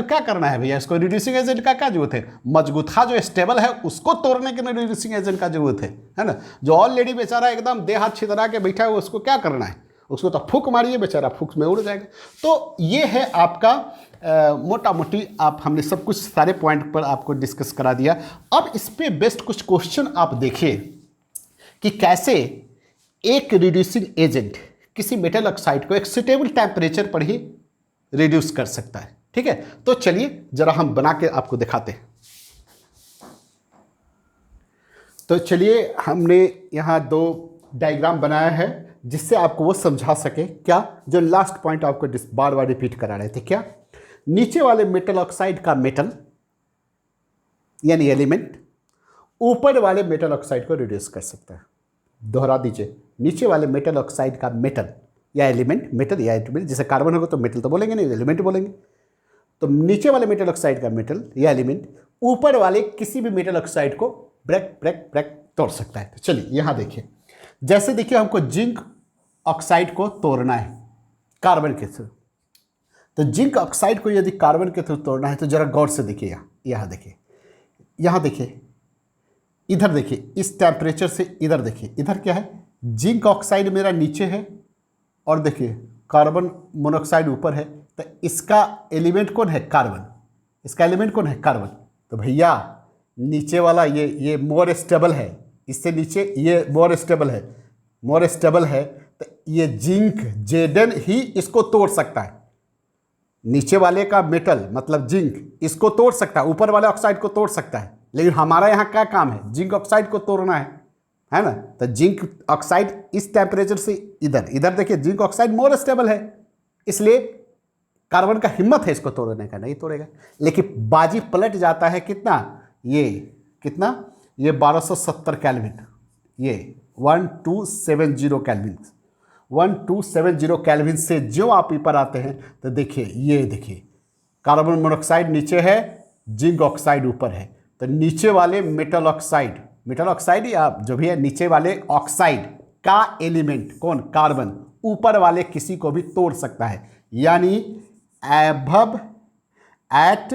क्या करना है भैया, इसको रिड्यूसिंग एजेंट का क्या जरूरत है, मजबूता जो स्टेबल है उसको तोड़ने के लिए रिड्यूसिंग एजेंट का जरूरत है ना। जो ऑलरेडी बेचारा एकदम देह हाथ छितरा के बैठा है उसको क्या करना है, उसको तो फूंक मारिए, बेचारा फूंक में उड़ जाएगा। तो ये है आपका मोटा मोटी, आप हमने सब कुछ सारे पॉइंट पर आपको डिस्कस करा दिया। अब इस पे बेस्ट कुछ क्वेश्चन आप देखिए कि कैसे एक रिड्यूसिंग एजेंट किसी मेटल ऑक्साइड को एक सुटेबल टेम्परेचर पर ही रिड्यूस कर सकता है, ठीक है। तो चलिए जरा हम बना के आपको दिखाते हैं। तो चलिए हमने यहाँ दो डायग्राम बनाया है जिससे आपको वो समझा सके, क्या जो लास्ट पॉइंट आपको बार बार रिपीट करा रहे थे, क्या नीचे वाले मेटल ऑक्साइड का मेटल यानी एलिमेंट ऊपर वाले मेटल ऑक्साइड को रिड्यूस कर सकता है। दोहरा दीजिए, नीचे वाले मेटल ऑक्साइड का मेटल या एलिमेंट, मेटल या एलिमेंट, जैसे कार्बन होगा तो मेटल तो बोलेंगे नहीं, एलिमेंट बोलेंगे। तो नीचे वाले मेटल ऑक्साइड का मेटल या एलिमेंट ऊपर वाले किसी भी मेटल ऑक्साइड को ब्रेक तोड़ सकता है। तो चलिए यहाँ देखिए, जैसे देखिए हमको जिंक ऑक्साइड को तोड़ना है कार्बन के थ्रू। तो जिंक ऑक्साइड को यदि कार्बन के थ्रू तोड़ना है तो जरा गौर से देखिए, यहाँ देखिए, इधर देखिए, इस टेम्परेचर से इधर देखिए, इधर क्या है, जिंक ऑक्साइड मेरा नीचे है और देखिए कार्बन मोनोऑक्साइड ऊपर है। तो इसका एलिमेंट कौन है, कार्बन, इसका एलिमेंट कौन है, कार्बन। तो भैया नीचे वाला ये मोर स्टेबल है, इससे नीचे ये मोर स्टेबल है, तो ये जिंक Zn ही इसको तोड़ सकता है। नीचे वाले का मेटल मतलब जिंक इसको तोड़ सकता है, ऊपर वाले ऑक्साइड को तोड़ सकता है, लेकिन हमारा यहाँ क्या काम है, जिंक ऑक्साइड को तोड़ना है ना। तो जिंक ऑक्साइड इस टेम्परेचर से इधर देखिए, जिंक ऑक्साइड मोर स्टेबल है, इसलिए कार्बन का हिम्मत है इसको तोड़ने का, नहीं तोड़ेगा। लेकिन बाजी पलट जाता है कितना, ये कितना, ये 1270 केल्विन, ये 1270 केल्विन, 1270 केल्विन से जो आप ऊपर आते हैं तो देखिए, ये देखिए कार्बन मोनोऑक्साइड नीचे है, जिंक ऑक्साइड ऊपर है। तो नीचे वाले मेटल ऑक्साइड या जो भी है, नीचे वाले ऑक्साइड का एलिमेंट कौन, कार्बन, ऊपर वाले किसी को भी तोड़ सकता है। यानी एबव एट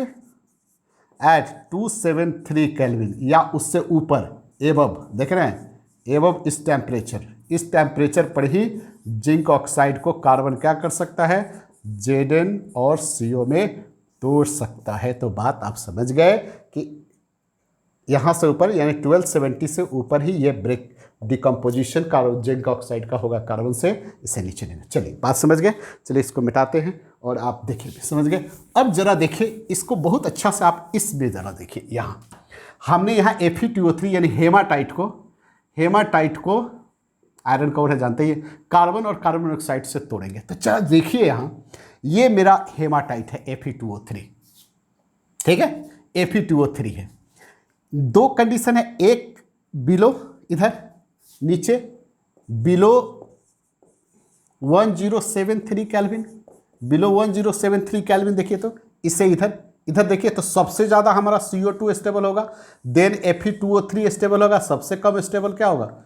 273 केल्विन या उससे ऊपर, एबव देख रहे हैं, एबव इस टेम्परेचर पर ही जिंक ऑक्साइड को कार्बन क्या कर सकता है, Zn और CO में तोड़ सकता है। तो बात आप समझ गए कि यहाँ से ऊपर यानी 1270 से ऊपर ही ये break decomposition carbon zinc oxide का होगा कार्बन से, इसे नीचे लेना। चलिए बात समझ गए, चलिए इसको मिटाते हैं और आप देखिए समझ गए। अब जरा देखिए इसको बहुत अच्छा से, आप इसमें ज़रा देखिए, यहाँ हमने यहाँ Fe2O3 यानी हेमाटाइट को आयरन कवर है जानते ही, कार्बन और कार्बन मोनोऑक्साइड से तोड़ेंगे। तो चलो देखिए यहाँ, ये मेरा हेमाटाइट है Fe2O3, ठीक है, Fe2O3 है। दो कंडीशन है, एक बिलो इधर नीचे बिलो 1073 केल्विन, बिलो 1073 केल्विन देखिए, तो इसे इधर देखिए, तो सबसे ज़्यादा हमारा CO2 स्टेबल होगा, देन Fe2O3 स्टेबल होगा, सबसे कम स्टेबल क्या होगा,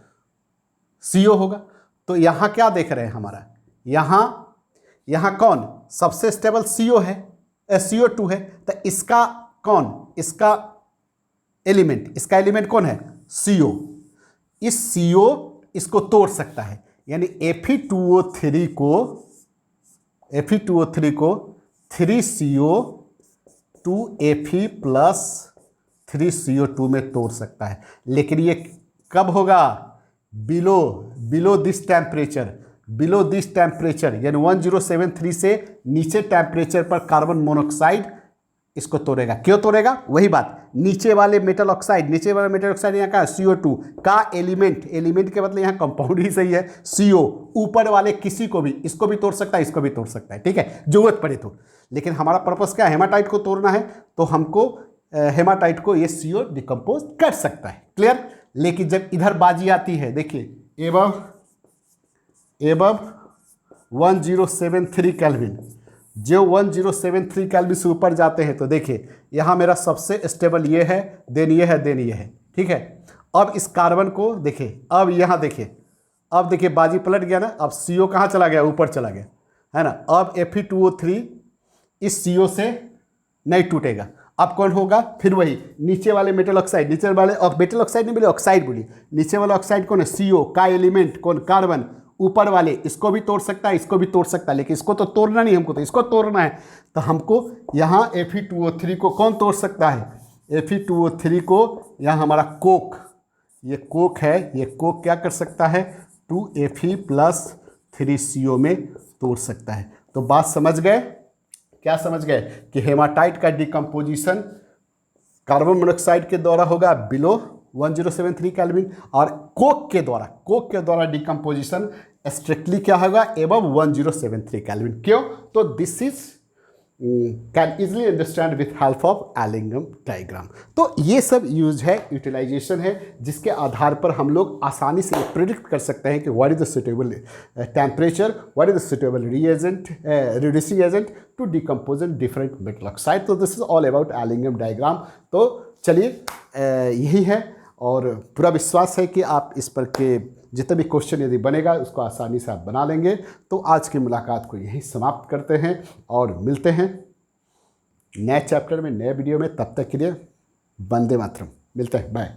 CO होगा। तो यहाँ क्या देख रहे हैं हमारा, यहाँ कौन सबसे स्टेबल CO है, CO2 है। तो इसका कौन, इसका एलिमेंट कौन है, CO। इस CO इसको तोड़ सकता है, यानी Fe2O3 को 3CO 2Fe प्लस 3CO2 में तोड़ सकता है। लेकिन ये कब होगा, बिलो दिस टेम्परेचर यानी 1073 से नीचे टेम्परेचर पर कार्बन मोनोऑक्साइड इसको तोड़ेगा। क्यों तोड़ेगा, वही बात, नीचे वाले मेटल ऑक्साइड यहाँ का CO2 का एलिमेंट के मतलब यहाँ कंपाउंड ही सही है, CO, ऊपर वाले किसी को भी, इसको भी तोड़ सकता है, इसको भी तोड़ सकता है, ठीक है, जरूरत पड़े तो। लेकिन हमारा पर्पस क्या है, हेमाटाइट को तोड़ना है, तो हमको हेमाटाइट को ये CO डिकम्पोज कर सकता है, क्लियर। लेकिन जब इधर बाजी आती है, देखिए एबव 1073 केल्विन, जो 1073 केल्विन से ऊपर जाते हैं, तो देखिए यहाँ मेरा सबसे स्टेबल ये है, देन ये है, ठीक है। अब इस कार्बन को देखिए, अब यहाँ देखिए, अब देखिए बाजी पलट गया ना, अब CO कहाँ चला गया, ऊपर चला गया, है ना। अब Fe2O3 इस CO से नहीं टूटेगा, अब कौन होगा, फिर वही नीचे वाले मेटल ऑक्साइड, मेटल ऑक्साइड नहीं बोले, ऑक्साइड बोलिए, नीचे वाला ऑक्साइड कौन है, CO का एलिमेंट कौन, कार्बन, ऊपर वाले इसको भी तोड़ सकता है, इसको भी तोड़ सकता है, लेकिन इसको तो तोड़ना नहीं, हमको तो इसको तोड़ना है। तो हमको यहाँ Fe2O3 को कौन तोड़ सकता है, Fe2O3 को यहाँ हमारा कोक, ये कोक है, ये कोक क्या कर सकता है, 2Fe प्लस 3CO में तोड़ सकता है। तो बात समझ गए, क्या समझ गए कि हेमाटाइट का डिकम्पोजिशन कार्बन मोनोऑक्साइड के द्वारा होगा बिलो 1073 केल्विन, और कोक के द्वारा डिकम्पोजिशन स्ट्रिक्टली क्या होगा, एबव 1073 केल्विन। क्यों, तो this is can easily understand with help of Ellingham diagram. तो ये सब यूज है, यूटिलाइजेशन है, जिसके आधार पर हम लोग आसानी से प्रिडिक्ट कर सकते हैं कि what is the suitable temperature, what is the suitable reducing agent to decompose different metal oxide. तो this is all about Ellingham diagram. तो चलिए यही है, और पूरा विश्वास है कि आप इस पर के जितने भी क्वेश्चन यदि बनेगा उसको आसानी से आप बना लेंगे। तो आज की मुलाकात को यहीं समाप्त करते हैं और मिलते हैं नए चैप्टर में, नए वीडियो में। तब तक के लिए वंदे मातरम, मिलते हैं, बाय।